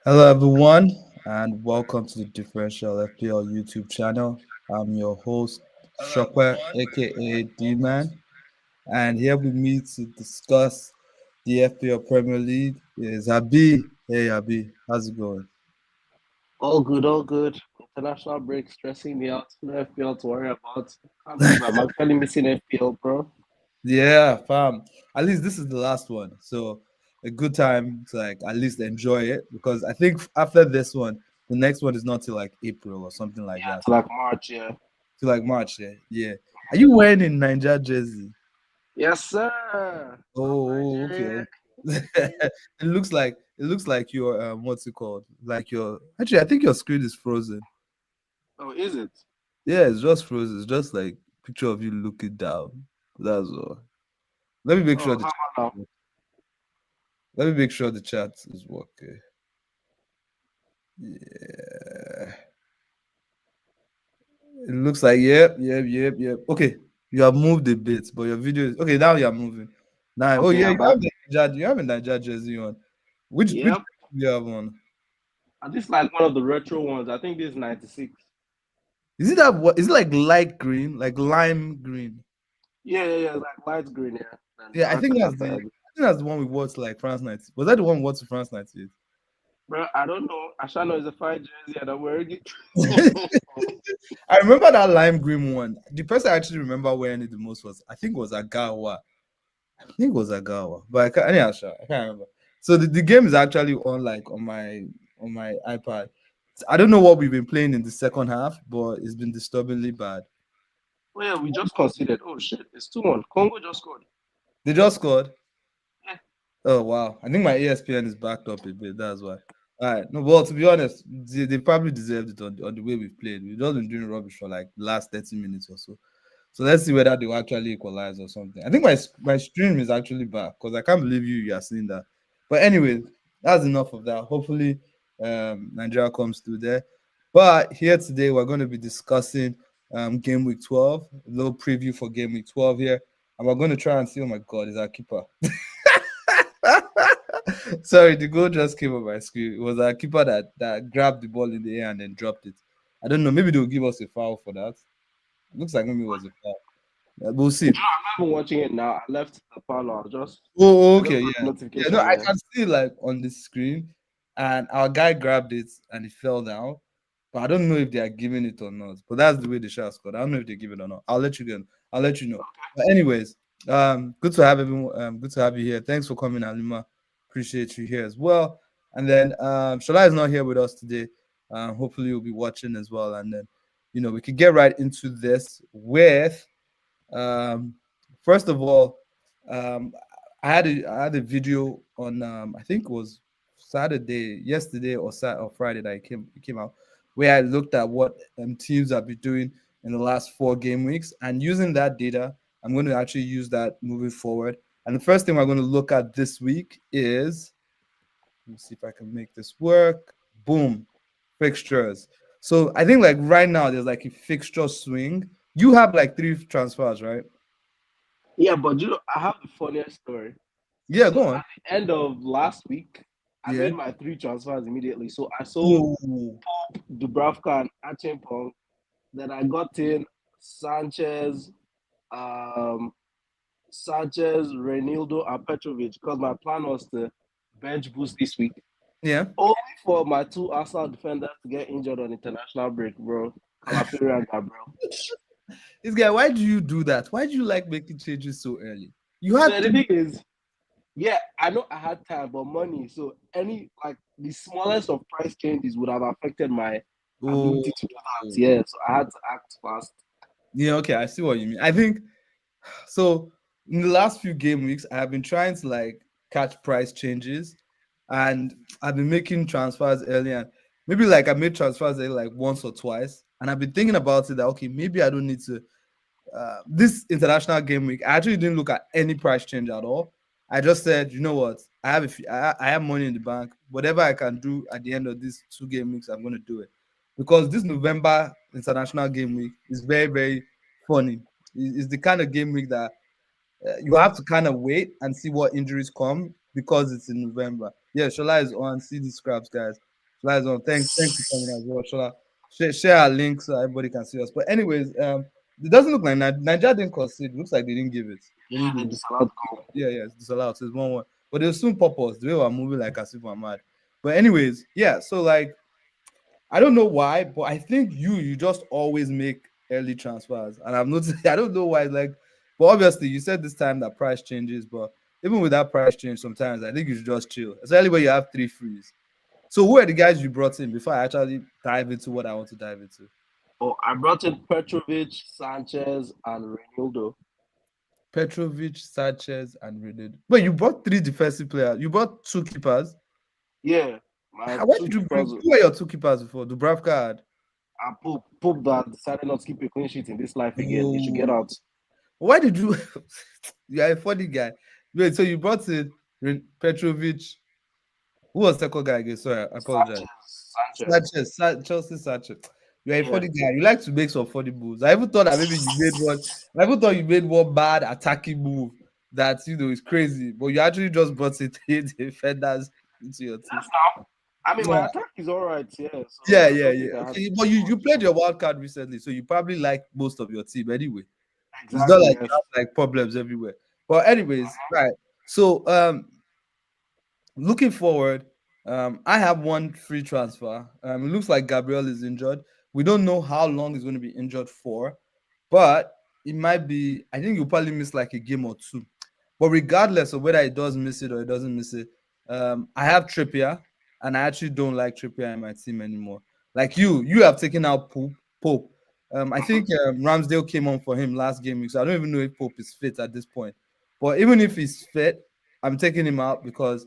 Hello, everyone, and welcome to the Differential FPL YouTube channel. I'm your host, Shopper, aka D Man, and here with me to discuss the FPL Premier League is Abi. Hey, Abi, how's it going? All good, all good. International break stressing me out. No FPL to worry about. Can't believe I'm actually missing FPL, bro. Yeah, fam. At least this is the last one, so a good time to like at least enjoy it because I think after this one, the next one is not till like April or something like Yeah, that. it's like March, yeah. Till like March, yeah. Yeah. Are you wearing a Niger jersey? Yes, sir. Love Okay. Nigeria. It looks like your what's it called? Like your actually I think your screen is frozen. Oh, is it? Yeah, it's just frozen. It's just like picture of you looking down. That's all. Let me make sure Oh, the how about now? let me make sure the chat is working. Yeah. It looks like yep. Okay. You have moved a bit, but your video is okay. Now you're moving. Now, oh Okay, yeah, I'm back. You have a Niger jersey on. Which Yep. do you have on? And this is like one of the retro ones. I think this is 96. Is it that what is it like light green, like lime green? Yeah. It's like light green, yeah. And Yeah, black after. I think that's the one we watched like France 90. Was that the one we watched to France 98? Bro, I don't know. Ashano is a fine jersey and I'm wearing it. I remember that lime green one. The person I actually remember wearing it the most was I think it was Agawa. I think it was Agawa, but anyhow, sure, I can't remember. So the game is actually on like on my iPad. I don't know what we've been playing in the second half, but it's been disturbingly bad. Oh, yeah, we just conceded. Oh, shit. It's 2-1. Congo just scored. They just scored. Yeah. Oh wow! I think my ESPN is backed up a bit. That's why. All right. No, well, to be honest, they probably deserved it on the way we've played. We've just been doing rubbish for like the last 30 minutes or so. So let's see whether they will actually equalize or something. I think my stream is actually back because I can't believe you are seeing that. But anyway, that's enough of that. Hopefully, Nigeria comes through there. But here today we're going to be discussing game week 12, a little preview for game week 12 here, and we're going to try and see. Oh my God, is our keeper? Sorry, the goal just came on my screen. It was a keeper that grabbed the ball in the air and then dropped it. I don't know. Maybe they'll give us a foul for that. It looks like maybe it was a foul. We'll see. I'm not even watching it now. I left the parlor. Oh, I just okay, got the yeah. No, notification. I Yeah. can see like on the screen, and our guy grabbed it and it fell down. But I don't know if they are giving it or not. But that's the way the shot scored. I don't know if they give it or not. I'll let you go. I'll let you know. But anyways, good to have everyone. Good to have you here. Thanks for coming, Alima. Appreciate you here as well. And then Shola is not here with us today. Hopefully you'll be watching as well. And then we could get right into this with um, first of all, um, I had a video on I think it was Saturday, yesterday or Friday that it came out where I looked at what teams have been doing in the last 4 game weeks, and using that data, I'm going to actually use that moving forward. And the first thing we're going to look at this week is let me see if I can make this work. Boom, fixtures. So I think like right now there's like a fixture swing. You have like 3 transfers, right? Yeah, but I have the funniest story. Yeah, So go on. at the end of last week, I Yeah. made my 3 transfers immediately. So I sold Oh, Pope, Dubravka, and Achimpong. Then I got in Sanchez, um, Renildo, and Petrovic because my plan was to bench boost this week. yeah. Only for my 2 Arsenal defenders to get injured on international break, bro. Calapiri and bro. This guy, why do you do that? Why do you like making changes so early? You So had the three. thing is, yeah, I know I had time, but money. So any like the smallest of price changes would have affected my Oh, ability to do that. Yeah, so I had to act fast. yeah. Okay, I see what you mean. I think so. In the last few game weeks, I have been trying to like catch price changes, and I've been making transfers early, and maybe like I made transfers early, like once or twice, and I've been thinking about it that okay, maybe I don't need to this international game week, I actually didn't look at any price change at all. I just said, you know what, I have money in the bank. Whatever I can do at the end of these 2 game weeks, I'm going to do it because this November international game week is very very funny. It's the kind of game week that you have to kind of wait and see what injuries come because it's in November. Yeah, Shola is on. See the scraps, guys. Shola is on. Thanks for coming as well, Shola. Share our link so everybody can see us. But anyways, it doesn't look like Nigeria didn't concede. It looks like they didn't give it. They didn't Yeah, give they it. disallowed goal. Yeah, it's disallowed. So it's 1-1. But they'll soon pop us. The way we're moving like as if we're mad. But anyways, yeah. So like I don't know why, but I think you just always make early transfers, and I've noticed. I don't know why. Like, but obviously you said this time that price changes, but even with that price change, sometimes I think you should just chill, especially when you have three frees. So who are the guys you brought in before I actually dive into what I want to dive into? Oh, I brought in Petrovic, Sanchez, and Ronaldo. Petrovic, Sanchez, and René. Wait, you brought three defensive players. You brought two keepers. Yeah, my Why two did you keepers. bring? Who were your two keepers before? Dubravka had. And Pope that decided not to keep a clean sheet in this life again. He should get Oh, out. why did you? You're a funny guy. Wait, so you brought in Petrovic. Who was second guy again? Sorry, I apologize. Sanchez. Chelsea Sanchez. You're a Yeah, funny guy. You like to make some funny moves. I even thought that maybe you made one. I even thought you made one bad attacking move that is crazy, but you actually just brought it in defenders into your team. yes. Now, I mean, Yeah, my attack is all right. Yeah, so yeah, I yeah, don't yeah. think I had Okay, but you much played your wild card recently, so you probably like most of your team anyway. It's not exactly. like you Yes. have like problems everywhere. But anyways, right. So looking forward, I have one free transfer. It looks like Gabriel is injured. We don't know how long he's going to be injured for, but it might be. I think he'll probably miss like a game or two. But regardless of whether he does miss it or he doesn't miss it, I have Trippier, and I actually don't like Trippier in my team anymore. Like you have taken out Pope. I think Ramsdale came on for him last game week, so I don't even know if Pope is fit at this point. But even if he's fit, I'm taking him out because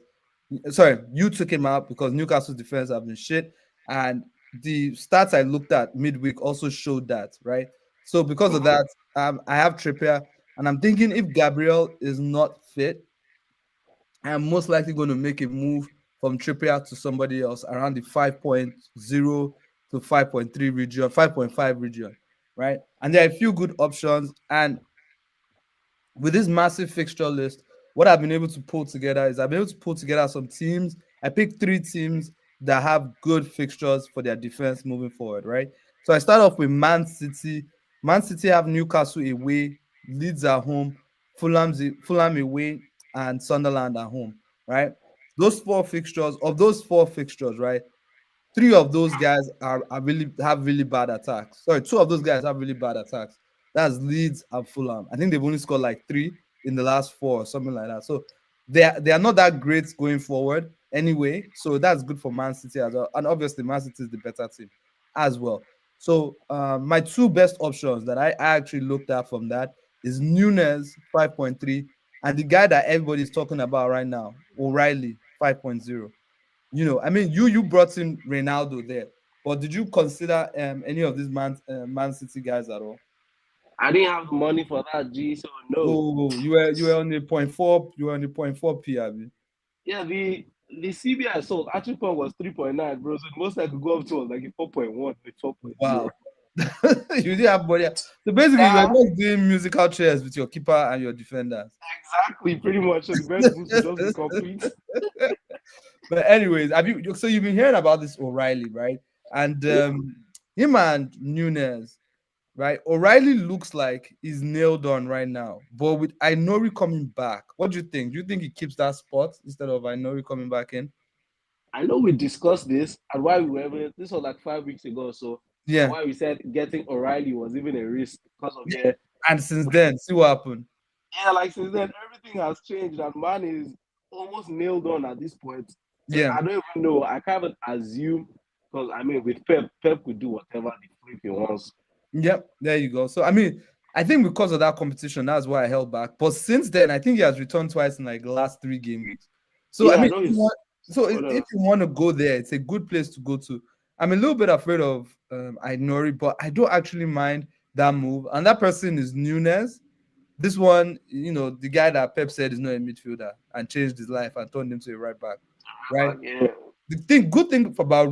sorry, you took him out because Newcastle's defense have been shit, and the stats I looked at midweek also showed that, right? So because of that, I have Trippier, and I'm thinking if Gabriel is not fit, I'm most likely going to make a move from Trippier to somebody else around the 5.0 to 5.3 region, 5.5 region, right? And there are a few good options, and with this massive fixture list, what I've been able to pull together is I've been able to pull together some teams. I picked three teams that have good fixtures for their defense moving forward, right? So I start off with Man City. Man City have Newcastle away, Leeds at home, Fulham away, and Sunderland at home, right? Those four fixtures, right? Three of those guys are really have really bad attacks. Sorry, two of those guys have really bad attacks. That's Leeds and Fulham. I think they've only scored like three in the last four or something like that. So they are not that great going forward anyway. So that's good for Man City as well. And obviously, Man City is the better team as well. So my two best options that I actually looked at from that is Nunes 5.3 and the guy that everybody's talking about right now, O'Reilly 5.0. I mean, you brought in Ronaldo there, but did you consider any of these Man City guys at all? I didn't have the money for that, G. So no. Oh, you were on the point four. You were on the point four P. Abi. Yeah, the CBI sold actual point was 3.9, bro. So the most I could go up to was like a 4.1, a 4.0. Wow, you didn't have money. So basically, you were Yeah, just doing musical chairs with your keeper and your defenders. exactly, pretty much. So the bench boost would just be complete. But anyways, have you? So you've been hearing about this O'Reilly, right? And Yeah, him and Nunes, right? O'Reilly looks like he's nailed on right now. But with Ainori coming back, what do you think? Do you think he keeps that spot instead of Ainori coming back in? I know we discussed this and why we were even, this was like 5 weeks ago. So and Yeah. why we said getting O'Reilly was even a risk because of yeah, And since then, see what happened. yeah, like since then everything has changed and man is almost nailed on at this point. So Yeah. I don't even know. I can't even assume because I mean with Pep could do whatever the flip he wants. Yep. There you go. So I mean, I think because of that competition, that's why I held back. But since then, I think he has returned twice in like the last three game weeks. So I Yeah, I mean, know he's if you want to go there, it's a good place to go to. I'm a little bit afraid of Ainori, but I don't actually mind that move. And that person is Nunes. This one, the guy that Pep said is not a midfielder and changed his life and turned him to a right back, right? yeah. Good thing about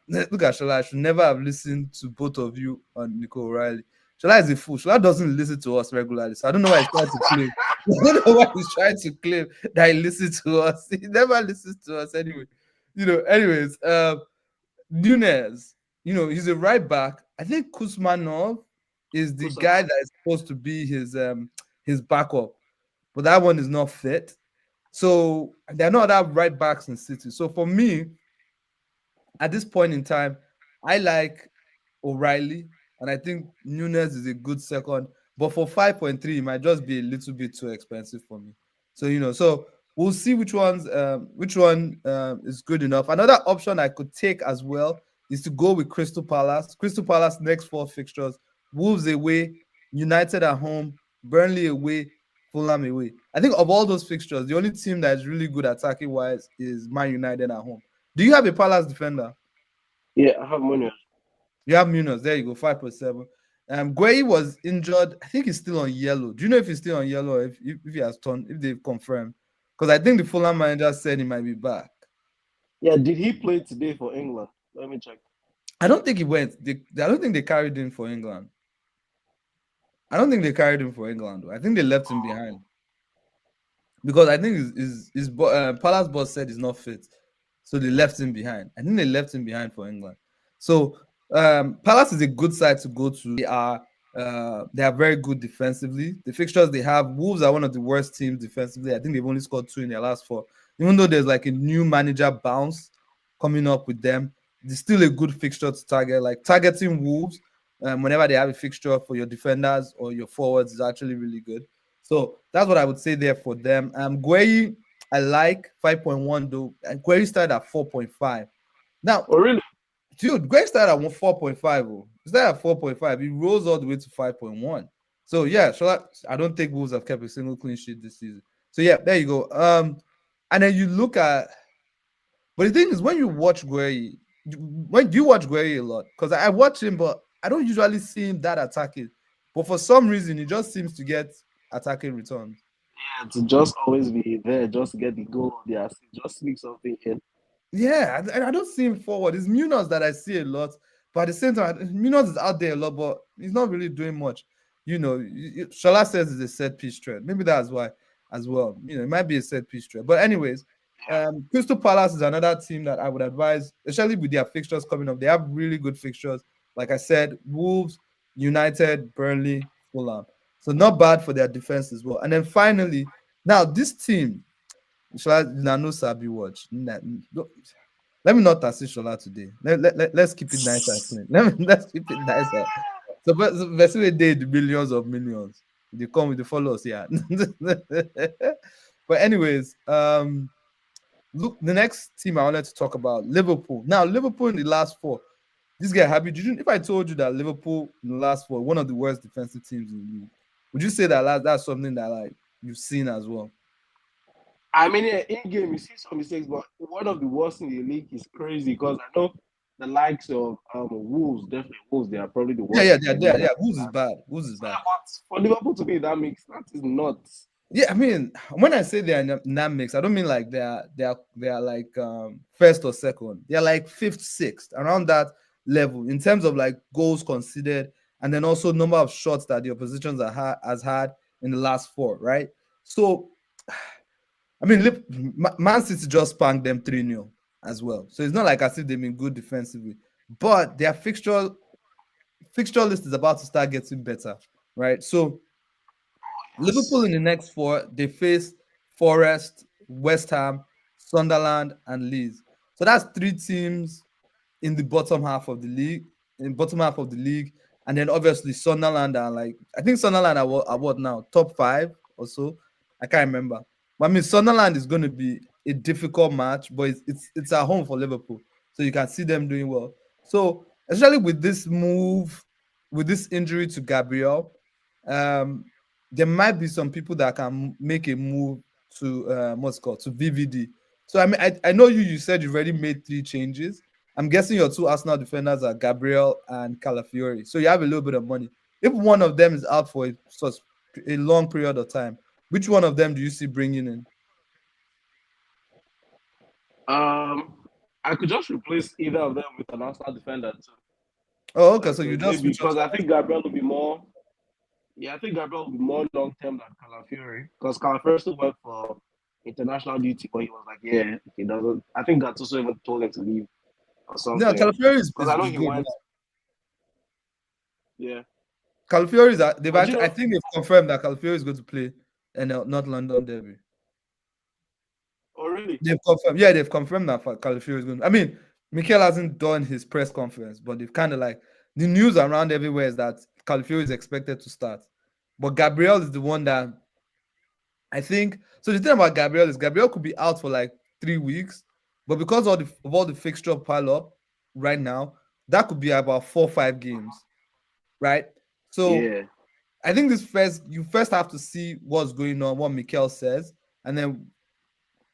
look at Shola. I should never have listened to both of you on Nico O'Reilly. Shola is a fool. Shola doesn't listen to us regularly, so I don't know why he's trying to claim. I don't know why he's trying to claim that he listens to us. He never listens to us anyway. Anyways, Nunez, he's a right back. I think Kuzmanov is the guy Kusama. that is supposed to be his backup, but that one is not fit. So there are no other right backs in City. So for me, at this point in time, I like O'Reilly, and I think Nunes is a good second. But for 5.3, it might just be a little bit too expensive for me. So we'll see which one is good enough. Another option I could take as well is to go with Crystal Palace. Crystal Palace next four fixtures: Wolves away, United at home, Burnley away, Fulham away. I think of all those fixtures, the only team that is really good attacking wise is Man United at home. Do you have a Palace defender? Yeah, I have money. You have Munoz. There you go, 5.7. Gueye was injured. I think he's still on yellow. Do you know if he's still on yellow or if he has turned, if they've confirmed? Because I think the Fulham manager said he might be back. Yeah, did he play today for England? Let me check. I don't think he went. I don't think they carried him for England. I don't think they carried him for England, though. I think they left him behind. Because I think Palace boss said he's not fit, so they left him behind. I think they left him behind for England. So Palace is a good side to go to. They are very good defensively. The fixtures they have, Wolves are one of the worst teams defensively. I think they've only scored 2 in their last 4. Even though there's like a new manager bounce coming up with them, it's still a good fixture to target. Like targeting Wolves whenever they have a fixture for your defenders or your forwards is actually really good. So that's what I would say there for them. Gueye, I like 5.1 though. And Gueye started at 4.5. Now, Oh, really? dude, Gueye started at 4.5. Oh. He started at 4.5. He rose all the way to 5.1. So yeah, I don't think Wolves have kept a single clean sheet this season. So yeah, there you go. And then you look at, but the thing is, when you watch Gueye, when do you watch Gueye a lot? Because I watch him, but I don't usually see him that attacking. But for some reason, he just seems to get attacking returns. Yeah, to just always be there, just get the goal of the assist, just sneak something in. Yeah, I don't see him forward. It's Munoz that I see a lot, but at the same time, Munoz is out there a lot, but he's not really doing much. Shola says it's a set piece trend. Maybe that's why as well. It might be a set piece trend. But anyways, Crystal Palace is another team that I would advise, especially with their fixtures coming up. They have really good fixtures. Like I said, Wolves, United, Burnley, Fulham. So not bad for their defense as well. And then finally, now this team, Shola no Sabi watch. Let me not assist Shola today. Let's keep it nice and clean. Let's keep it nice. So basically, they the millions of millions. They come with the followers, yeah. But anyways, look, the next team I wanted to talk about, Liverpool. Now, Liverpool in the last 4. This guy, if I told you that Liverpool in the last 4, one of the worst defensive teams in the league, would you say that that's something that like you've seen as well? I mean, yeah, in game you see some mistakes, but one of the worst in the league is crazy because I know the likes of Wolves, definitely Wolves, they are probably the Yeah, worst yeah, in yeah, the yeah, league. yeah. Wolves is bad. Wolves is So, bad. but for Liverpool to be in that mix, that is nuts. Yeah, I mean, when I say they are in that mix, I don't mean like they are like first or second. They are like fifth, sixth, around that level in terms of like goals conceded, and then also number of shots that the oppositions has had in the last 4, right? So, I mean, Man City just spanked them 3-0 as well. So it's not like as if they've been good defensively, but their fixture list is about to start getting better, right? So Liverpool Yes. in the next 4, they face Forest, West Ham, Sunderland, and Leeds. So that's 3 teams in the bottom half of the league, and then obviously Sunderland are like, I think Sunderland are what now, top 5 or so. I can't remember. But I mean, Sunderland is going to be a difficult match, but it's at home for Liverpool, so you can see them doing well. So especially with this move, with this injury to Gabriel, um, there might be some people that can make a move to what's it called, to VVD. So I mean, I know you said you've already made 3 changes. I'm guessing your 2 Arsenal defenders are Gabriel and Calafiori. So you have a little bit of money. If one of them is out for a long period of time, which one of them do you see bringing in? Um, I could just replace either of them with an Arsenal defender too. Oh, okay. Like So you just maybe switch up because to I think Gabriel will be more. Yeah, I think Gabriel will be more long term than Calafiori because Calafiori still worked for. international duty, but he was like, yeah, he doesn't. I think Gattuso even told him to leave or No, something. Calafiori Because I know is he good now. went. Yeah. Calafiori is they've But you actually, I know, think they've confirmed that Calafiori is going to play in North London Derby. oh really? They've confirmed, yeah, they've confirmed that Calafiori is going. I mean, Mikel hasn't done his press conference, but they've kind of like the news around everywhere is that Calafiori is expected to start, but Gabriel is the one that I think. So the thing about Gabriel is Gabriel could be out for like 3 weeks, but because of all the fixture pile up right now, that could be about 4 or 5 games, right? So Yeah. I think you first have to see what's going on, what Mikel says, and then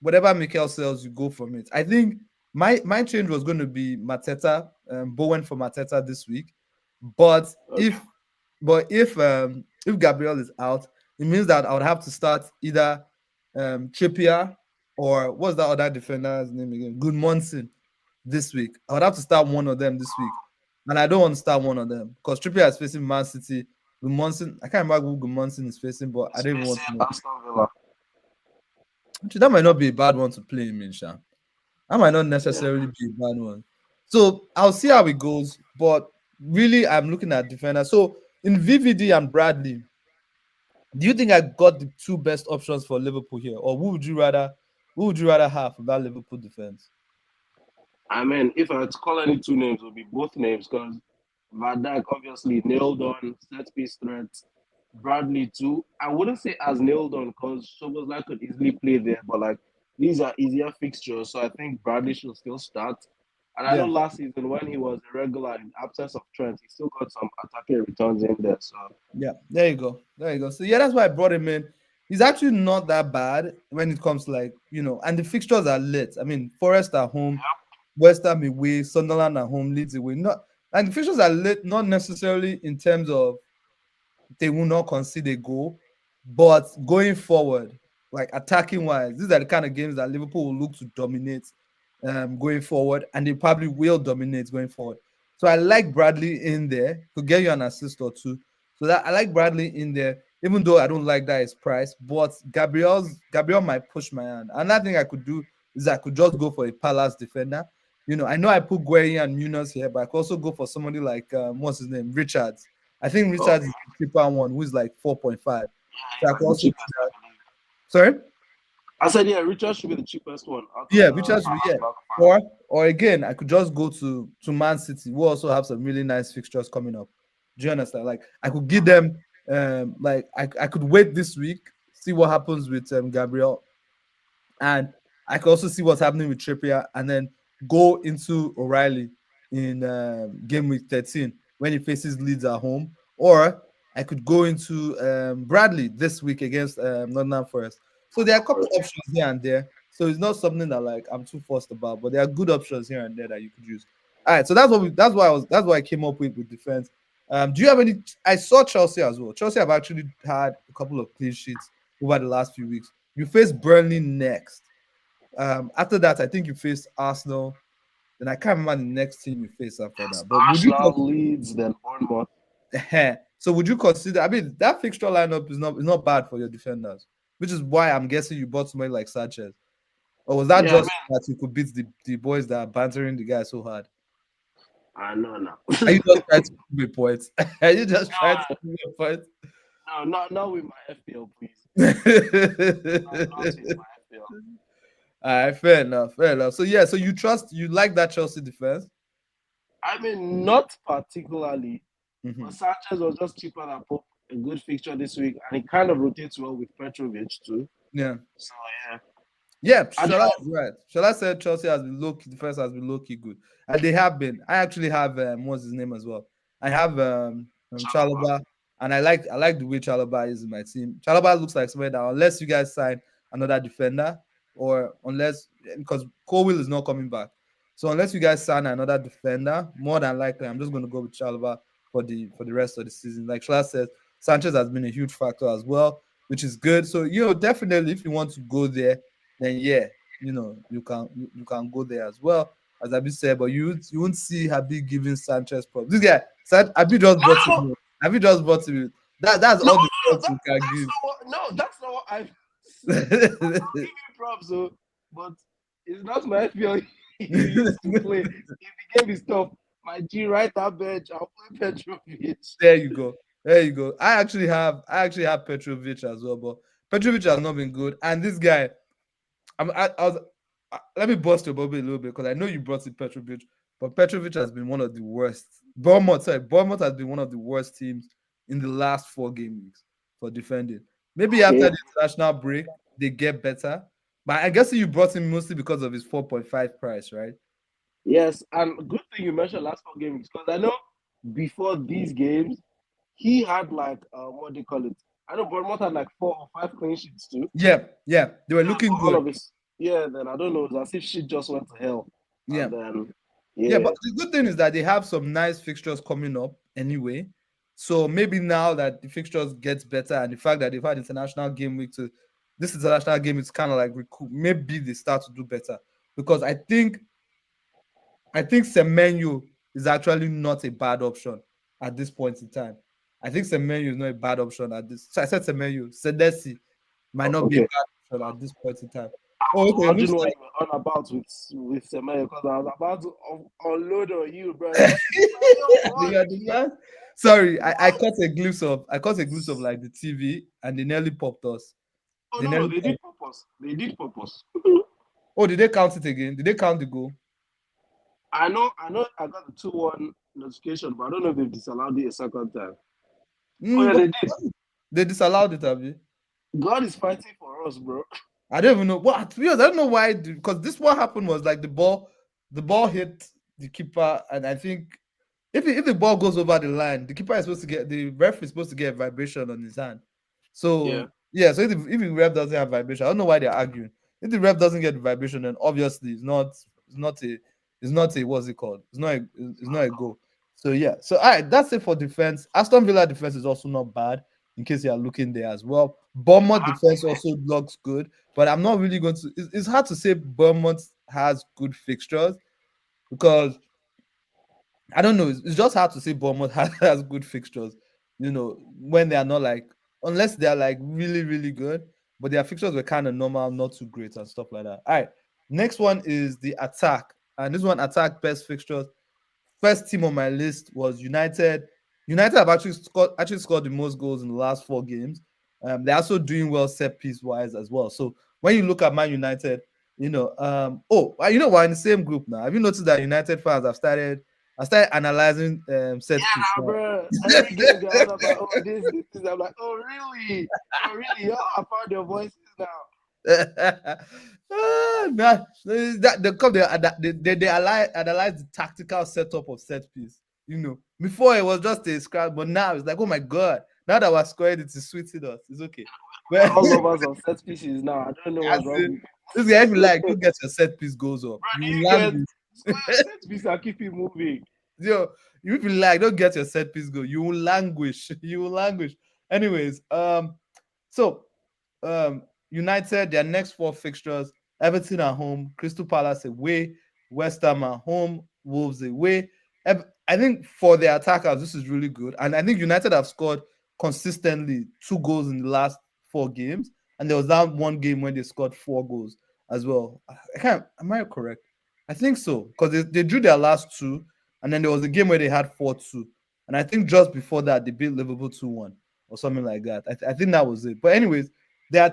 whatever Mikel says, you go from it. I think my change was going to be Mateta, Bowen for Mateta this week, but Okay. if Gabriel is out, it means that I would have to start either Trippier or what's that other defender's name again? Goodmanson this week. I would have to start one of them this week, and I don't want to start one of them because Trippier is facing Man City. Goodmanson, I can't remember who Goodmanson is facing, but I It's don't even want to facing know. Aston Villa. Actually, that might not be a bad one to play him in, Sha. That might not Yeah. necessarily be a bad one. So I'll see how it goes. But really, I'm looking at defenders. So in VVD and Bradley, do you think I got the two best options for Liverpool here, or who would you rather have for that Liverpool defense? I mean, if I had to call any two names, it would be both names because Van Dijk obviously nailed on set piece threats. Bradley too. I wouldn't say as nailed on because Soboslai could easily play there, but like these are easier fixtures, so I think Bradley should still start. And I know Yeah, last season when he was irregular in absence of Trent, he still got some attacking returns in there. So yeah. There you go. There you go. So yeah, that's why I brought him in. He's actually not that bad when it comes to and the fixtures are lit. I mean, Forest at home, West Ham away, Sunderland at home, Leeds away. Not and the fixtures are lit, not necessarily in terms of they will not concede a goal. But going forward, like attacking wise, these are the kind of games that Liverpool will look to dominate going forward, and they probably will dominate going forward. So I like Bradley in there, could get you an assist or two. So that I like Bradley in there, even though I don't like that his price. But Gabriel might push my hand. Another thing I could do is I could just go for a Palace defender. I know I put Gueye and Munoz here, but I could also go for somebody like what's his name, Richards. I think okay, Richards is the cheaper one, who's like 4.5. yeah, So he's I could like the also do cheapest, that. I believe. Sorry? I said, yeah, Richard should be the cheapest one out of Yeah, the Richards, yeah. Palace back five. Or again, I could just go to Man City, who also have some really nice fixtures coming up. Do you understand? Like I could give them like I could wait this week, see what happens with Gabriel, and I can also see what's happening with Trippier, and then go into O'Reilly in game week 13 when he faces Leeds at home, or I could go into Bradley this week against Nottingham Forest. So there are a couple options here and there. So it's not something that like I'm too fussed about, but there are good options here and there that you could use. All right, so that's why I came up with defense. Do you have any? I saw Chelsea as well. Chelsea have actually had a couple of clean sheets over the last few weeks. You face Burnley next. After that, I think you face Arsenal. Then I can't remember the next team you face after Yes, that. But would you Arsenal, Leeds, then Bournemouth. so would you consider? I mean, that fixture lineup is not bad for your defenders, which is why I'm guessing you bought somebody like Sanchez. Or was that Yeah, just man. that you could beat the boys that are bantering the guy so hard? I know now. Are you just trying to prove a point? Are you just trying to No, prove a point? no, not with my FPL, please. Not with my FPL. All right, fair enough, fair enough. So yeah, so you like that Chelsea defense? I mean, not particularly, but Hmm. Sanchez was just cheaper than Pope. A good fixture this week, and it kind of rotates well with Petrovic too. Yeah. So yeah, Yeah, I don't shall I know. right? Shall I say Chelsea has been low key, defense has been low key good, and they have been. I actually have what's his name as well. I have Chalobah. Chalobah, and I like the way Chalobah is in my team. Chalobah looks like somebody that unless you guys sign another defender, or unless because Colwill is not coming back, so unless you guys sign another defender, more than likely I'm just going to go with Chalobah for the rest of the season. Like Shla said, Sanchez has been a huge factor as well, which is good. So definitely if you want to go there then yeah, you can go there as well. As Abi said, but you won't see Habib giving Sanchez props. This guy said Habib just bought No, him. Habib just bought him. That's no, all the no, no. props you can That's give. not what. No, that's not what I said. I'll give him props, so, but it's not my FPL he used to play. If the game is tough, my G right that bench, I'll play Petrovic. There you go. There you go. I actually have Petrovic as well, but Petrovic has not been good. And this guy, I was let me bust your bubble a little bit because I know you brought in Petrovic, but Petrovic has been one of the worst. Bournemouth has been one of the worst teams in the last 4 game weeks for defending. Maybe after Okay. the international break, they get better. But I guess you brought him mostly because of his 4.5 price, right? Yes, and good thing you mentioned last 4 games because I know before these games he had like what do you call it? I know Bournemouth had like 4 or 5 clean sheets too. Yeah, yeah. They were looking But all good. of his then I don't know, it's as if shit just went to hell. Yeah. And then Yeah, but yeah. the good thing is that they have some nice fixtures coming up anyway. So maybe now that the fixtures gets better and the fact that they've had international game week to this international game is kind of like recoup, maybe they start to do better because I think Semenyo is actually not a bad option at this point in time. I think Semenyo is not a bad option at this. So I said Semenyo, Sedesi might not be a Okay. bad option at this point in time. I Oh, was okay. wondering what you were on about with Semenyo because I was about to unload on you, bro. Like, Semenyo, what? You understand? Sorry, I caught a glimpse of like the TV and they nearly popped us. Oh They no, nearly they did popped. purpose. They did purpose. Oh, did they count it again? Did they count the goal? I know I got the 2-1 notification, but I don't know if they've disallowed it a second time. Oh Mm, yeah, but they did. they disallowed it, have you? God is fighting for us, bro. I don't even know. What? To be honest, I don't know why. Because this what happened was like the ball hit the keeper, and I think if the ball goes over the line, the ref is supposed to get a vibration on his hand. Yeah. So yeah, so if the ref doesn't have vibration, I don't know why they're arguing. If the ref doesn't get the vibration, then obviously it's not a what's it called? It's not a goal. So yeah, so all right, that's it for defense. Aston Villa defense is also not bad in case you are looking there as well. Bournemouth defense also looks good, but I'm not really going to. It's hard to say Bournemouth has good fixtures because I don't know. It's just hard to say Bournemouth has good fixtures. When they are not like, unless they are like really, really good, but their fixtures were kind of normal, not too great and stuff like that. All right. Next one is the attack. And this one attack best fixtures. First team on my list was United. United have actually scored the most goals in the last 4 games. They're also doing well set piece wise as well. So when you look at Man United, we're in the same group now. Have you noticed that United fans I started analyzing set piece Yeah, now? bro. Every game they're on about this. I'm like, oh really? Oh really? Y'all have found your voices now. Nah, they analyze the tactical setup of set piece. Before it was just a scrap, but now it's like, oh my god, now that we're scoring, it is sweeting us. It's okay. But All lovers of set pieces now. I don't know as what's wrong in, with this guy, if you like, bro. you get your set piece goes up. You will You get languish. square set piece and keep it moving. Yo, if you like, don't get your set piece go. You will languish. You will languish. Anyways, so United, their next 4 fixtures: Everton at home, Crystal Palace away, West Ham at home, Wolves away. I think for the attackers, this is really good, and I think United have scored consistently 2 goals in the last 4 games, and there was that one game when they scored 4 goals as well. I can't. Am I correct? I think so because they drew their last 2, and then there was a game where they had 4-2, and I think just before that they beat Liverpool 2-1 or something like that. I think that was it. But anyways, the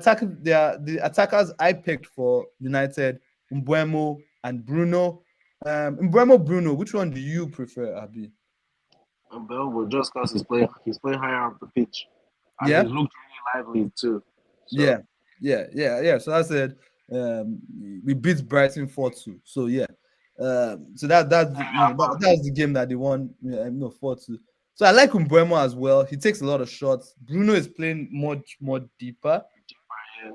attackers I picked for United, Mbuemo and Bruno. Mbuemo, Bruno, which one do you prefer, Abi? And Bell just because he's playing higher up the pitch. And Yeah, he's looked really lively too. yeah, So yeah. So I said we beat Brighton 4-2. So yeah. So that's the game that they won, 4-2. So I like Mbuemo as well. He takes a lot of shots. Bruno is playing much more deeper. yeah.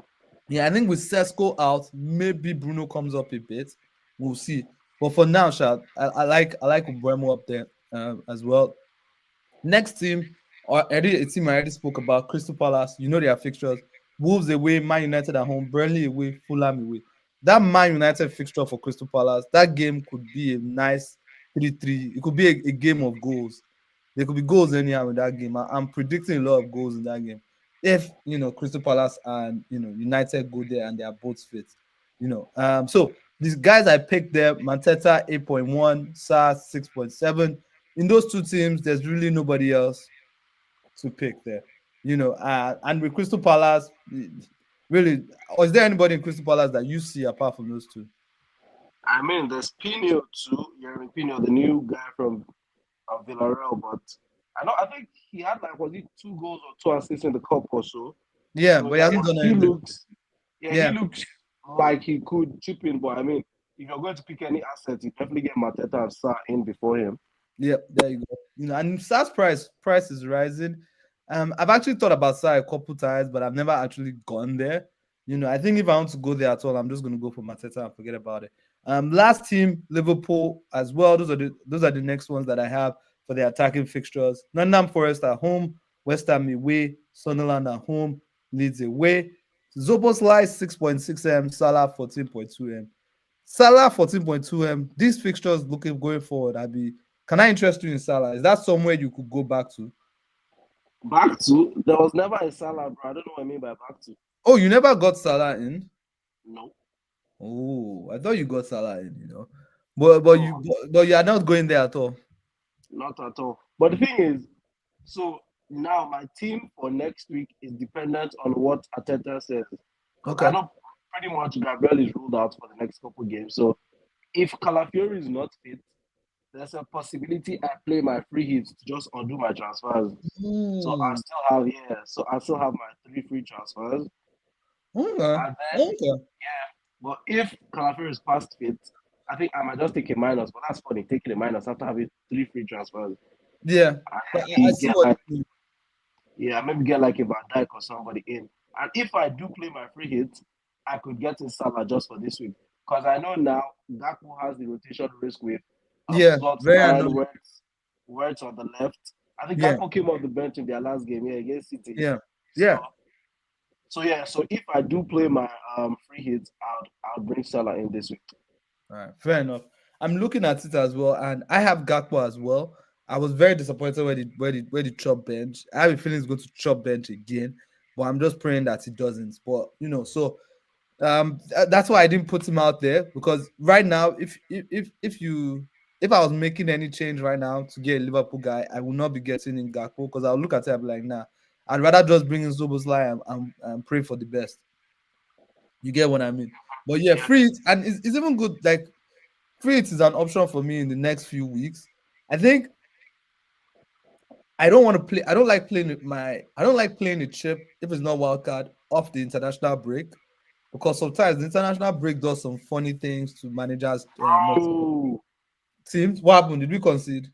Yeah, I think with Sesko out, maybe Bruno comes up a bit. We'll see. But for now, I like Umbremo up there as well. Next team, or a team I already spoke about, Crystal Palace. You know their fixtures: Wolves away, Man United at home, Burnley away, Fulham away. That Man United fixture for Crystal Palace, that game could be a nice 3-3. It could be a game of goals. There could be goals anyhow in that game. I'm predicting a lot of goals in that game. if Crystal Palace and United go there and they are both fit. So these guys I picked there, Mateta 8.1, Sa 6.7. In those two teams, there's really nobody else to pick there. And with Crystal Palace, really, or is there anybody in Crystal Palace that you see apart from those two? I mean, there's Pino too, Jeremy Pino, the new guy from Villarreal, but I think he had like was it 2 goals or 2 assists in the cup or so. Yeah, So but he yeah, hasn't done he anything. looks he Yeah, looks like he could chip in, but I mean, if you're going to pick any asset, you definitely get Mateta and Sa in before him. yeah, there you go. And SARS price is rising. I've actually thought about SAR a couple times, but I've never actually gone there. I think if I want to go there at all, I'm just going to go for Mateta and forget about it. Last team Liverpool as well. Those are the next ones that I have for the attacking fixtures. Nottingham Forest at home, West Ham away, Sunderland at home, Leeds away. Zoboslai 6.6 m, Salah 14.2 m. Salah 14.2 m. These fixtures looking going forward, can I interest you in Salah? Is that somewhere you could go back to? Back to there was never a Salah, bro. I don't know what I mean by back to. Oh, you never got Salah in? No, Oh, I thought you got Salah in. But no, you are not going there at all. not at all. But the thing is, so now my team for next week is dependent on what Ateta says. Because I Okay. know pretty much Gabriel is ruled out for the next couple games. So if Calafiori is not fit, there's a possibility I play my free hits to just undo my transfers. So I Ooh. still have so I still have my 3 free transfers. Okay. And then Okay. but if Calafiori is past fit, I think I might just take a minus. But that's funny, taking a minus after having 3 free transfers. Yeah. And But I maybe see get what like you mean. maybe get like a Van Dijk or somebody in. And if I do play my free hit, I could get in Salah just for this week. Because I know now Gakpo has the rotation risk with Yeah. slot Very 9, annoying. Words on the left. I think Yeah. Gakpo came off the bench in their last game against City. Yeah. So Yeah. so if I do play my free hits, I'll bring Salah in this week. All right, fair enough. I'm looking at it as well, and I have Gakpo as well. I was very disappointed where the chop bench. I have a feeling he's going to chop bench again, but I'm just praying that he doesn't. But so that's why I didn't put him out there, because right now, if I was making any change right now to get a Liverpool guy, I will not be getting in Gakpo, because I'll look at it and be like, nah, I'd rather just bring in Zoboslai and pray for the best. You get what I mean? But yeah, Yeah. free hit, and it's even good. Like, free hit is an option for me in the next few weeks. I think I don't want to play. I don't like playing the chip if it's not wild card off the international break, because sometimes the international break does some funny things to managers, Bro. teams. What happened? Did we concede?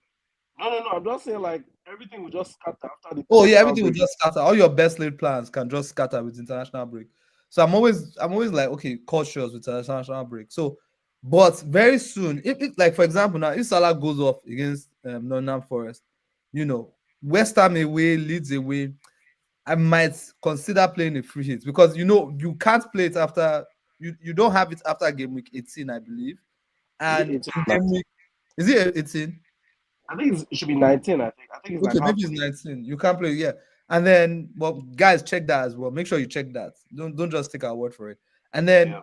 No. I'm just saying like everything will just scatter after the Oh yeah, international everything will break. just scatter. All your best laid plans can just scatter with international break. So I'm always like, okay, cautious with international break. So, but very soon, if like for example now, if Salah goes off against Nottingham Forest, you know, West Ham away, Leeds away, I might consider playing a free hit, because you can't play it after you don't have it after game week 18, I believe. Is it And 18 in or game 19? week, is it 18? I think it should be 19. I think it's Okay, like half maybe it's season. 19. You can't play, yeah. And then, well, guys, check that as well. Make sure you check that. Don't just take our word for it. And then Yeah.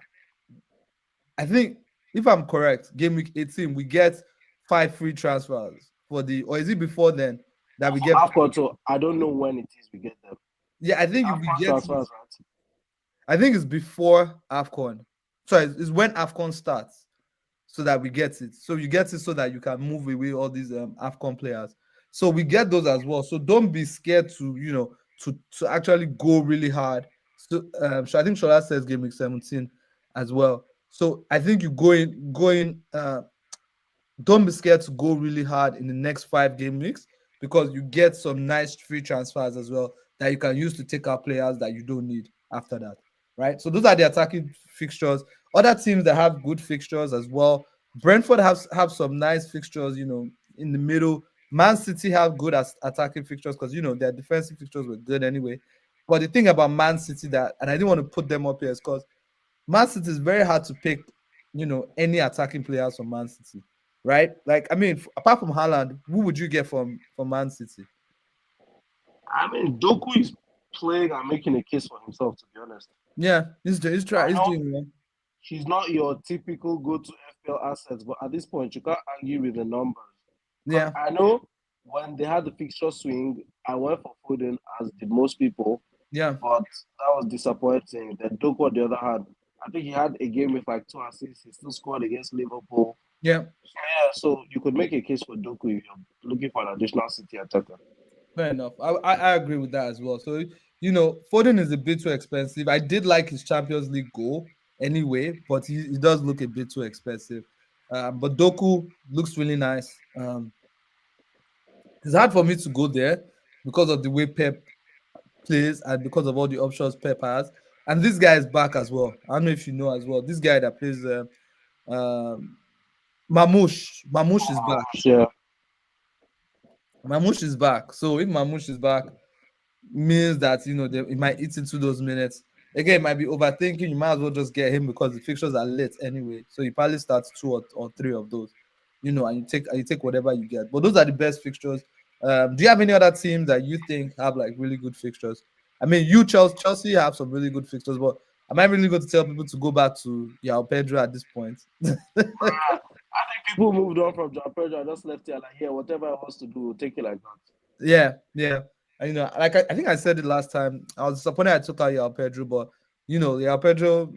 I think, if I'm correct, game week 18, we get 5 free transfers or is it before then that we get? AFCON, so I don't know when it is we get them. Yeah, I It's think we AFCON get it. transfers, right? I think it's before AFCON. Sorry, it's when AFCON starts, so that we get it. So you get it so that you can move away all these AFCON players. So we get those as well. So don't be scared to actually go really hard. So I think Shola says game week 17 as well. So I think you go in, don't be scared to go really hard in the next 5 game weeks, because you get some nice free transfers as well that you can use to take out players that you don't need after that. Right. So those are the attacking fixtures. Other teams that have good fixtures as well. Brentford have some nice fixtures, in the middle. Man City have good as attacking fixtures, because their defensive fixtures were good anyway. But the thing about Man City, and I didn't want to put them up here, is because Man City is very hard to pick, any attacking players from Man City, right? Like, I mean, apart from Haaland, who would you get from Man City? I mean, Doku is playing and making a case for himself, to be honest. Yeah, I he's know doing well. she's not your typical go-to FPL assets, but at this point, you can't argue with the numbers. Because Yeah, I know when they had the fixture swing, I went for Foden, as did most people, yeah, but that was disappointing. Then Doku, on the other hand, I think he had a game with like 2 assists. He still scored against Liverpool. yeah. So yeah, so you could make a case for Doku if you're looking for an additional City attacker. Fair enough. I agree with that as well. So Foden is a bit too expensive. I did like his Champions League goal anyway, but he does look a bit too expensive. But Doku looks really nice. It's hard for me to go there because of the way Pep plays and because of all the options Pep has. And this guy is back as well. I don't know if you know as well. This guy that plays um, Mamouche is back. Yeah, Mamouche is back. So if Mamouche is back, means that it might eat into those minutes. Again, it might be overthinking. You might as well just get him because the fixtures are late anyway. So you probably start two or three of those, and you take whatever you get. But those are the best fixtures. Do you have any other teams that you think have like really good fixtures? I mean, Chelsea have some really good fixtures, but am I really going to tell people to go back to Yao Pedro at this point? I think people moved on from John Pedro and just left here like, yeah, whatever I wants to do, take it like that. Yeah, yeah. And, like I think I said it last time. I was disappointed I took out Yao Pedro, but Yao Pedro,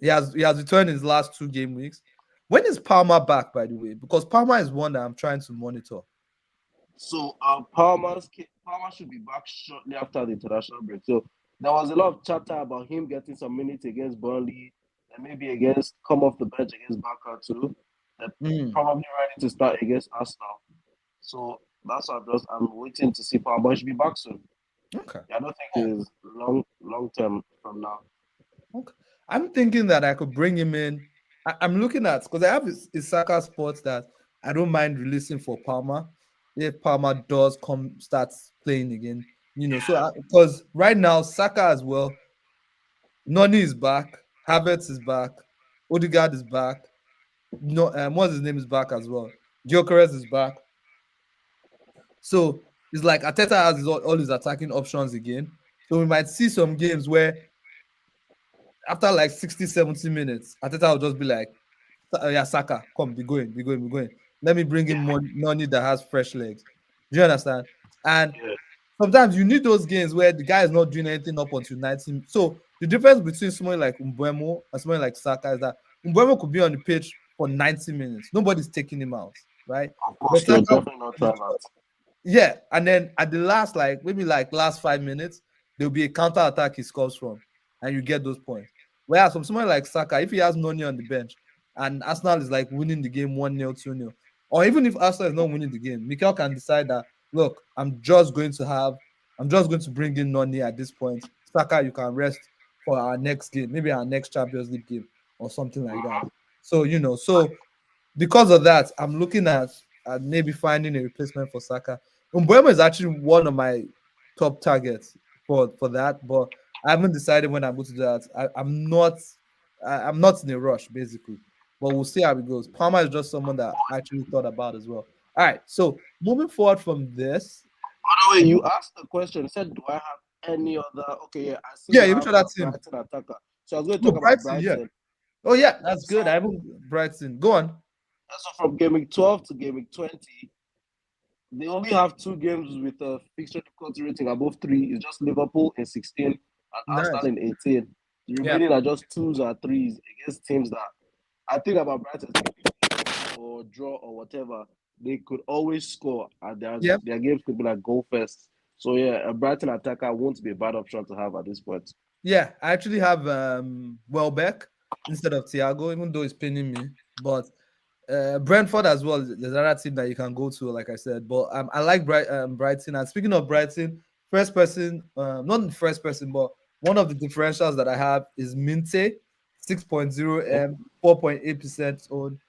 he has returned his last 2 game weeks. When is Palmer back, by the way? Because Palmer is one that I'm trying to monitor. So Palmer should be back shortly after the international break. So there was a lot of chatter about him getting some minutes against Burnley and maybe against come off the bench against Barca too. They're Mm, probably ready to start against Arsenal. So that's what I'm waiting to see Palmer. But he should be back soon. okay. Yeah, I don't think it is long term from now. Okay. I'm thinking that I could bring him in. I'm looking at because I have a Saka Sports that I don't mind releasing for Palmer if Palmer does come starts playing again. So because right now Saka as well, Noni is back, Havertz is back, Odegaard is back. No, what's his name is back as well. Gyökeres is back. So it's like Ateta has all his attacking options again. So we might see some games where after like 60, 70 minutes, Ateta will just be like, yeah, Saka, come, be going, be going, be going. Let me bring in more Noni that has fresh legs. Do you understand? And Yeah. sometimes you need those games where the guy is not doing anything up until 90. So the difference between someone like Mbeumo and someone like Saka is that Mbeumo could be on the pitch for 90 minutes. Nobody's taking him out, right? Of course, But you're Saka, definitely not trying that. yeah, and then at the last, like maybe like last 5 minutes, there'll be a counter attack he scores from, and you get those points. Whereas from someone like Saka, if he has Noni on the bench and Arsenal is like winning the game 1-0, 2-0, or even if Arsenal is not winning the game, Mikel can decide that look, I'm just going to bring in Noni at this point. Saka, you can rest for our next game, maybe our next Champions League game or something like that. So because of that, I'm looking at maybe finding a replacement for Saka. Mbeumo is actually one of my top targets for that, but I haven't decided when I'm going to do that. I'm not in a rush basically, but we'll see how it goes. Palmer is just someone that I actually thought about as well. All right, so moving forward from this, By the way, you asked the question, said, do I have any other? Okay, yeah, I see yeah, you you have mentioned that team. Brighton attacker. So I was going to Oh, talk about Brighton, yeah. Brighton. Oh, yeah, that's So, good. I haven't Brighton. Go on. so from game week 12 to game week 20, they only have 2 games with a fixture difficulty rating above 3. It's just Liverpool in 16 and Arsenal Nice. in 18. The Yeah. remaining are just 2s or 3s against teams that I think about Brighton or draw or whatever. They could always score, and Yeah. their games could be like goal first. So yeah, a Brighton attacker won't be a bad option to have at this point. Yeah, I actually have Welbeck instead of Thiago, even though it's pinning me. But Brentford as well. There's another team that you can go to, like I said. But I like Brighton. And speaking of Brighton, first person, not the first person, but one of the differentials that I have is Minte, 6.0 M, 4.8% owned.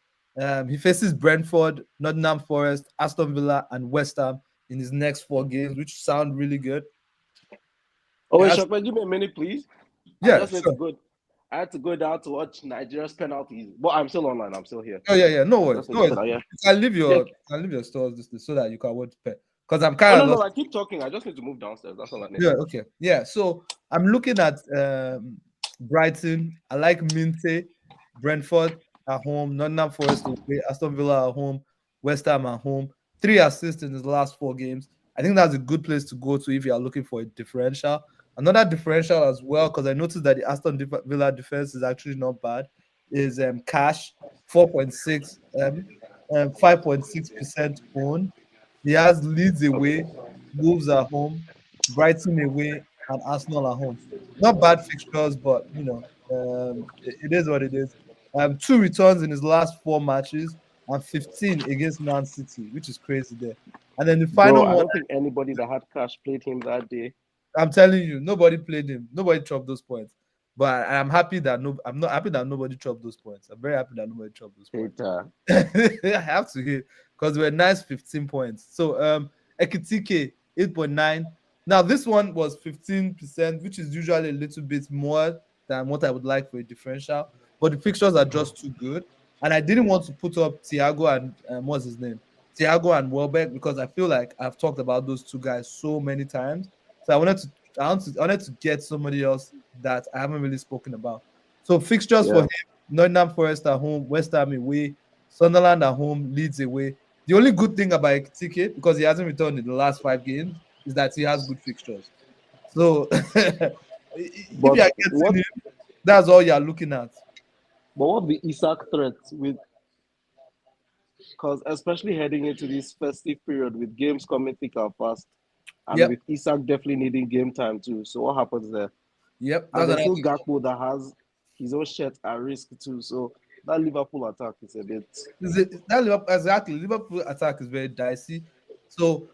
He faces Brentford, Nottingham Forest, Aston Villa, and West Ham in his next 4 games, which sound really good. Oh wait, Yes, Shokman, give me a minute, please. I yeah, just need to sure. go. I had to go down to watch Nigeria's penalties, but I'm still online. I'm still here. Oh yeah, yeah. No I worries. just need No to worries. put out. Yeah, You can leave yeah. your stores this so that you can watch pay. because I'm Oh kind no, of no, lost. I keep talking. I just need to move downstairs. That's all I need. Yeah, okay. Yeah, so I'm looking at Brighton. I like Minte, Brentford at home, Nottingham Forest away, Aston Villa at home, West Ham at home. 3 assists in his last 4 games. I think that's a good place to go to if you are looking for a differential. Another differential as well, because I noticed that the Villa defense is actually not bad, is Cash, 4.6, 5.6% own. He has Leeds away, Wolves at home, Brighton away, and Arsenal at home. Not bad fixtures, but it is what it is. 2 returns in his last 4 matches and 15 against Man City, which is crazy there. And then the Bro, final I one, don't think anybody that had cash played him that day. I'm telling you, nobody played him. Nobody chopped those points. But I'm happy that I'm not happy that nobody chopped those points. I'm very happy that nobody chopped those points. Hater. I have to hit because we're nice 15 points. So Ekitike 8.9. Now this one was 15%, which is usually a little bit more than what I would like for a differential. But the fixtures are just too good. And I didn't want to put up Thiago and what's his name? Thiago and Welbeck because I feel like I've talked about those two guys so many times. So I wanted to get somebody else that I haven't really spoken about. So fixtures for Yeah. him: Nottingham Forest at home, West Ham away, Sunderland at home, Leeds away. The only good thing about Ekitike, because he hasn't returned in the last 5 games, is that he has good fixtures. So if But you are what getting him, that's all you're looking at. but what the Isak threat with, because especially heading into this festive period with games coming thick and fast, and Yep, with Isak definitely needing game time too. So what happens there? yep. And That's there's another still thing. Gakpo that has his own shirt at risk too. So that Liverpool attack is a bit. That Liverpool, exactly. Liverpool attack is very dicey. So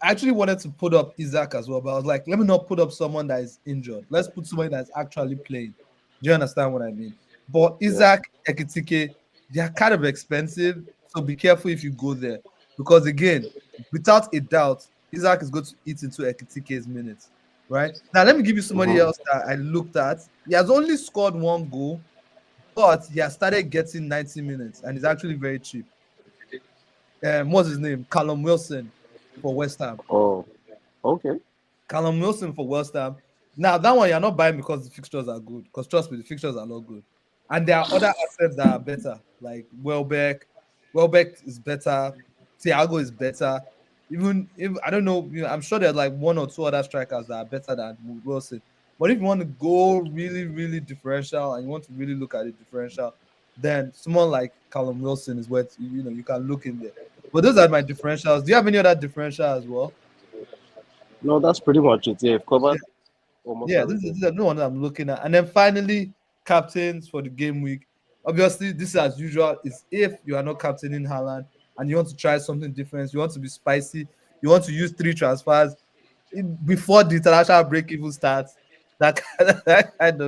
I actually wanted to put up Isaac as well, but I was like, let me not put up someone that is injured. Let's put somebody that's actually playing. Do you understand what I mean? But Yeah. Isaac, Ekitike, they are kind of expensive. So be careful if you go there. Because again, without a doubt, Isaac is going to eat into Ekitike's minutes. Right? Now, let me give you somebody Mm-hmm. else that I looked at. He has only scored 1 goal, but he has started getting 90 minutes and he's actually very cheap. What's his name? Callum Wilson for West Ham. Oh, okay. Callum Wilson for West Ham. Now that one you're not buying because the fixtures are good. Because trust me, the fixtures are not good, and there are other assets that are better, like Welbeck. Welbeck is better. Thiago is better. Even if I don't know, I'm sure there's like 1 or 2 other strikers that are better than Wilson. But if you want to go really, really differential and you want to really look at the differential, then someone like Callum Wilson is what you can look in there. But those are my differentials. Do you have any other differential as well? No, that's pretty much it. Yeah, you've Yeah. covered almost Yeah, this is, everything. these are the one that I'm looking at. And then finally, captains for the game week. Obviously, this as usual is if you are not captaining Haaland and you want to try something different, you want to be spicy, you want to use 3 transfers before the international break even starts. That kind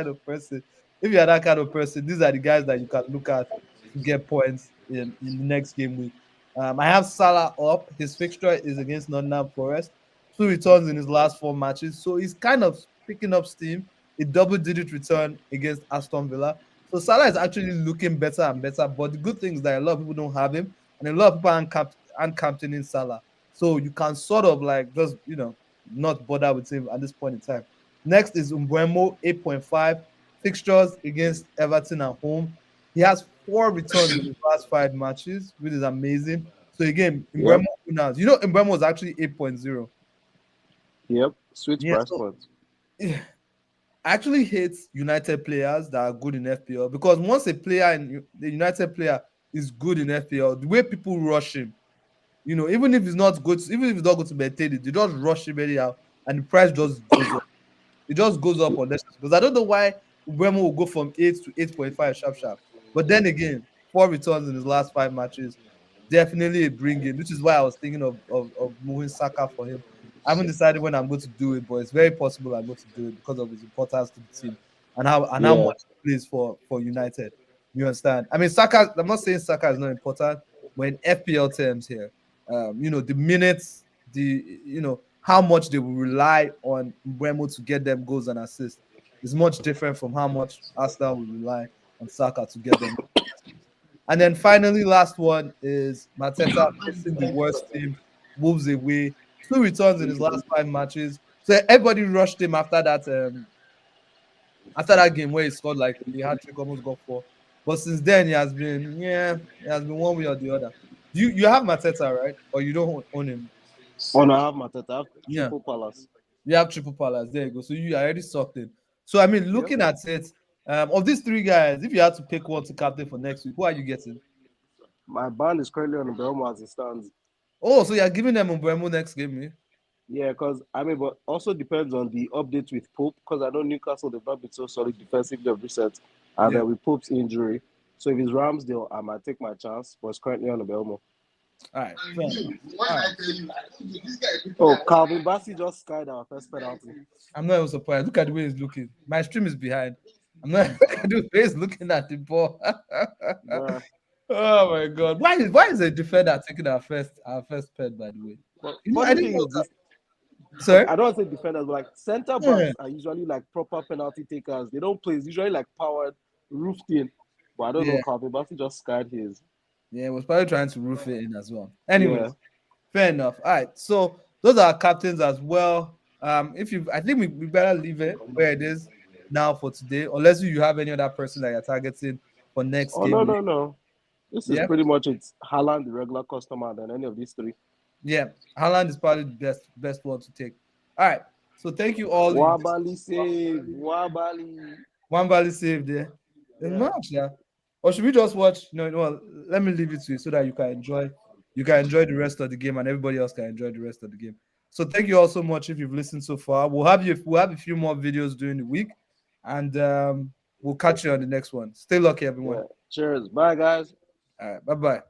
of person. If you are that kind of person, these are the guys that you can look at to get points in the next game week. I have Salah up. His fixture is against Nottingham Forest. 2 returns in his last 4 matches. So he's kind of picking up steam. A double-digit return against Aston Villa. So Salah is actually looking better and better. But the good thing is that a lot of people don't have him, and a lot of people aren't captaining Salah. So you can sort of like just not bother with him at this point in time. Next is Umbremo 8.5 fixtures against Everton at home. He has 4 returns in his last 5 matches, which is amazing. So again, Yep. Umbremo winners. Umbremo was actually 8.0. Yep. Sweet Yeah, price so point. I actually hate United players that are good in FPL because once a player in the United player is good in FPL, the way people rush him, even if he's not good, even if he's not going to maintain it, they just rush him anyhow, and the price just goes up. It just goes up on this because I don't know why Ubemo will go from 8 to 8.5 sharp sharp. But then again, 4 returns in his last 5 matches, definitely a bring in, which is why I was thinking of moving Saka for him. I haven't decided when I'm going to do it, but it's very possible I'm going to do it because of his importance to the team and how Yeah. much he plays for United. You understand? I mean, Saka. I'm not saying Saka is not important, but in FPL terms here, the minutes, how much they will rely on Mbeumo to get them goals and assists is much different from how much Arsenal will rely on Saka to get them. And then finally, last one is Mateta facing the worst team. Wolves away, 2 returns in his last 5 matches. So everybody rushed him after that game where he scored like the hat trick, almost got four. But since then, he has been one way or the other. You have Mateta, right? Or you don't own him? Oh, no, I have Mateta. I have Yeah, Triple Palace. you have Triple Palace. There you go. So you are already sucked in. So I mean, Yep. looking at it, of these three guys, if you had to pick one to captain for next week, who are you getting? My band is currently on the Belmo as it stands. Oh, so you're giving them Umbremo next game, eh? Yeah, because I mean, but also depends on the update with Pope. Because I know Newcastle they've not been so solid defensively of recent, and Yeah. then with Pope's injury. So if it's Ramsdale, I might take my chance. But it's currently on the Belmo. All right, fair enough. All right. Oh, Calvin Bassey just skied our first penalty. I'm not even surprised. Look at the way he's looking. My stream is behind. I'm not look at the way he's looking at the ball. Bruh. Oh my god. Why is a defender taking our first pen, by the way? But I funny didn't thing know is that. this. Sorry? I don't want to say defenders, but like center Yeah. backs are usually like proper penalty takers. They don't play. It's usually like powered, roofed in. But I don't know. Yeah. Calvin Bassey just skied his. Yeah, was probably trying to roof it in as well. Yeah, Anyways, fair enough. All right. So those are our captains as well. If you I think we better leave it where it is now for today, unless you have any other person that you're targeting for next oh no, game no, week. no. This is Yeah. pretty much it. Haaland, the regular customer, than any of these three. Yeah, Haaland is probably the best one to take. All right. So thank you all. If Wabali save. Wabali. one value saved there. It's Yeah. much, yeah. Or should we just watch? No, no. Let me leave it to you so that you can enjoy. You can enjoy the rest of the game, and everybody else can enjoy the rest of the game. So thank you all so much if you've listened so far. We'll have a few more videos during the week, and we'll catch you on the next one. Stay lucky, everyone. Yeah. Cheers. Bye, guys. All right. Bye bye.